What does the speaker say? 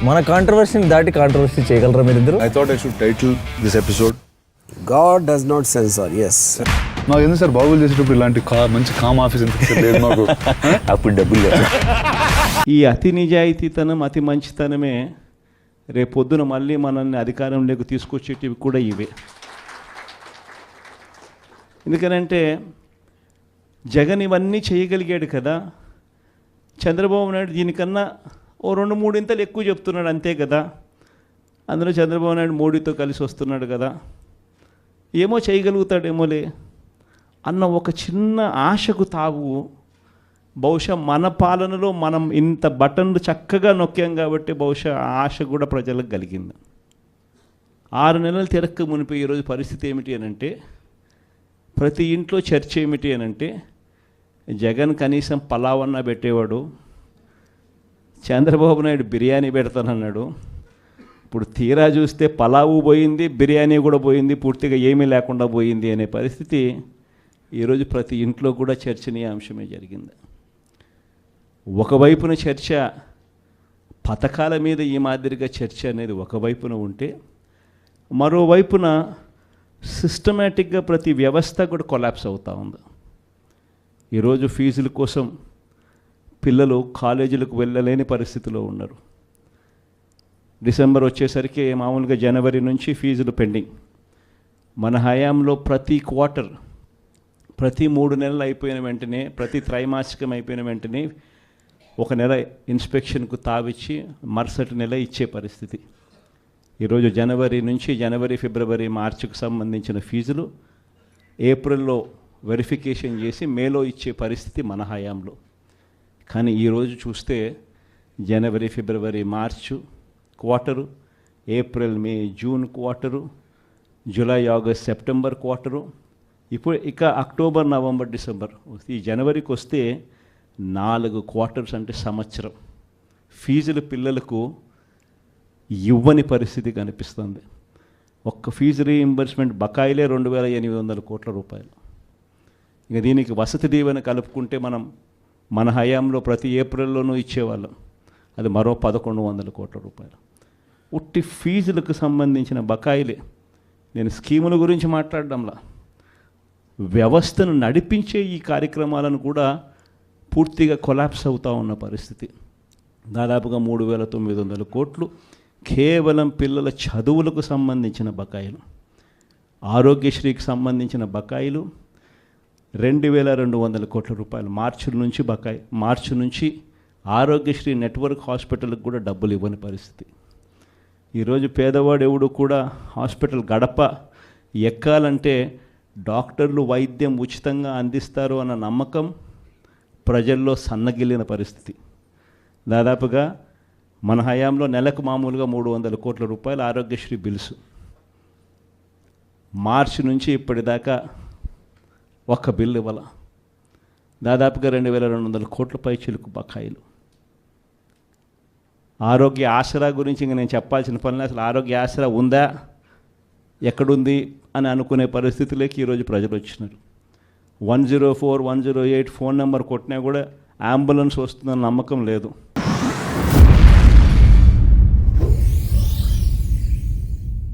మన కాంట్రవర్సీని దాటి కాంట్రవర్సీ చేయగలరా మీరిద్దరు? I thought I should title this episode God does not censor. Yes. నాకు ఎందుకు సార్ బాబులు చేసేటప్పుడు ఇలాంటి మంచి కామ్ ఆఫీస్ ఎందుకు లేదు మాకు? అప్పుడు డబ్బులు లేదు. ఈ అతి నిజాయితీతనం, అతి మంచితనమే రేపొద్దున మళ్ళీ మనల్ని అధికారంలోకి తీసుకొచ్చేటివి కూడా ఇవే. ఎందుకనంటే జగన్ ఇవన్నీ చేయగలిగాడు కదా, చంద్రబాబు నాయుడు దీనికన్నా ఓ 2-3 ఇంతలు ఎక్కువ చెప్తున్నాడు అంతే కదా. అందులో చంద్రబాబు నాయుడు మోడీతో కలిసి వస్తున్నాడు కదా, ఏమో చేయగలుగుతాడేమోలే అన్న ఒక చిన్న ఆశకు తావు బహుశా మన పాలనలో మనం ఇంత బటన్లు చక్కగా నొక్కాం కాబట్టి బహుశా ఆ ఆశ కూడా ప్రజలకు కలిగింది. 6 నెలలు తిరక్క మునిపి ఈరోజు పరిస్థితి ఏమిటి అనంటే, ప్రతి ఇంట్లో చర్చ ఏమిటి అనంటే, జగన్ కనీసం పలావన్నా పెట్టేవాడు, చంద్రబాబు నాయుడు బిర్యానీ పెడతానన్నాడు. ఇప్పుడు తీరా చూస్తే పలావు పోయింది, బిర్యానీ కూడా పోయింది, పూర్తిగా ఏమీ లేకుండా పోయింది అనే పరిస్థితి ఈరోజు ప్రతి ఇంట్లో కూడా చర్చనీయాంశమే జరిగింది. ఒకవైపున చర్చ పథకాల మీద ఈ మాదిరిగా చర్చ అనేది ఒకవైపున ఉంటే, మరోవైపున సిస్టమేటిక్గా ప్రతి వ్యవస్థ కూడా కొలాప్స్ అవుతూ ఉంది. ఈరోజు ఫీజుల కోసం పిల్లలు కాలేజీలకు వెళ్ళలేని పరిస్థితిలో ఉన్నారు. డిసెంబర్ వచ్చేసరికి మామూలుగా జనవరి నుంచి ఫీజులు పెండింగ్. మన హయాంలో ప్రతి క్వార్టర్, ప్రతి 3 నెలలు అయిపోయిన వెంటనే, ప్రతి త్రైమాసికం అయిపోయిన వెంటనే ఒక నెల ఇన్స్పెక్షన్కు తావిచ్చి మరుసటి నెల ఇచ్చే పరిస్థితి. ఈరోజు జనవరి నుంచి ఫిబ్రవరి, మార్చికి సంబంధించిన ఫీజులు ఏప్రిల్లో వెరిఫికేషన్ చేసి మేలో ఇచ్చే పరిస్థితి మన హయాంలో. కానీ ఈరోజు చూస్తే జనవరి, ఫిబ్రవరి, March quarter, April, May, June quarter, July, August, September quarter, ఇప్పుడు ఇక అక్టోబర్, నవంబర్, డిసెంబర్. ఈ జనవరికి వస్తే 4 క్వార్టర్స్ అంటే సంవత్సరం ఫీజులు పిల్లలకు ఇవ్వని పరిస్థితి కనిపిస్తుంది. ఒక్క ఫీజు రీయింబర్స్మెంట్ బకాయిలే 2,800 కోట్ల రూపాయలు. ఇక దీనికి వసతి దీవెన కలుపుకుంటే మన హయాంలో ప్రతి ఏప్రిల్లోనూ ఇచ్చేవాళ్ళం, అది మరో 1,100 కోట్ల రూపాయలు. ఉట్టి ఫీజులకు సంబంధించిన బకాయిలే. నేను స్కీముల గురించి మాట్లాడడంలా, వ్యవస్థను నడిపించే ఈ కార్యక్రమాలను కూడా పూర్తిగా కొలాప్స్ అవుతూ ఉన్న పరిస్థితి. దాదాపుగా 3,900 కోట్లు కేవలం పిల్లల చదువులకు సంబంధించిన బకాయిలు. ఆరోగ్యశ్రీకి సంబంధించిన బకాయిలు 2,200 కోట్ల రూపాయలు మార్చి నుంచి ఆరోగ్యశ్రీ నెట్వర్క్ హాస్పిటల్కి కూడా డబ్బులు ఇవ్వని పరిస్థితి. ఈరోజు పేదవాడు ఎవడు కూడా హాస్పిటల్ గడప ఎక్కాలంటే డాక్టర్లు వైద్యం ఉచితంగా అందిస్తారు అన్న నమ్మకం ప్రజల్లో సన్నగిల్లిన పరిస్థితి. దాదాపుగా మన హయాంలో నెలకు మామూలుగా 300 కోట్ల రూపాయలు ఆరోగ్యశ్రీ బిల్స్. మార్చి నుంచి ఇప్పటిదాకా ఒక్క బిల్లు ఇవ్వాల. దాదాపుగా 2,200 కోట్ల పైచిలుకు బకాయిలు. ఆరోగ్య ఆసరా గురించి ఇంక నేను చెప్పాల్సిన పని, అసలు ఆరోగ్య ఆసరా ఉందా, ఎక్కడుంది అని అనుకునే పరిస్థితులకి ఈరోజు ప్రజలు వచ్చినారు. 104, 108 ఫోన్ నెంబర్ కొట్టినా కూడా అంబులెన్స్ వస్తుందన్న నమ్మకం లేదు.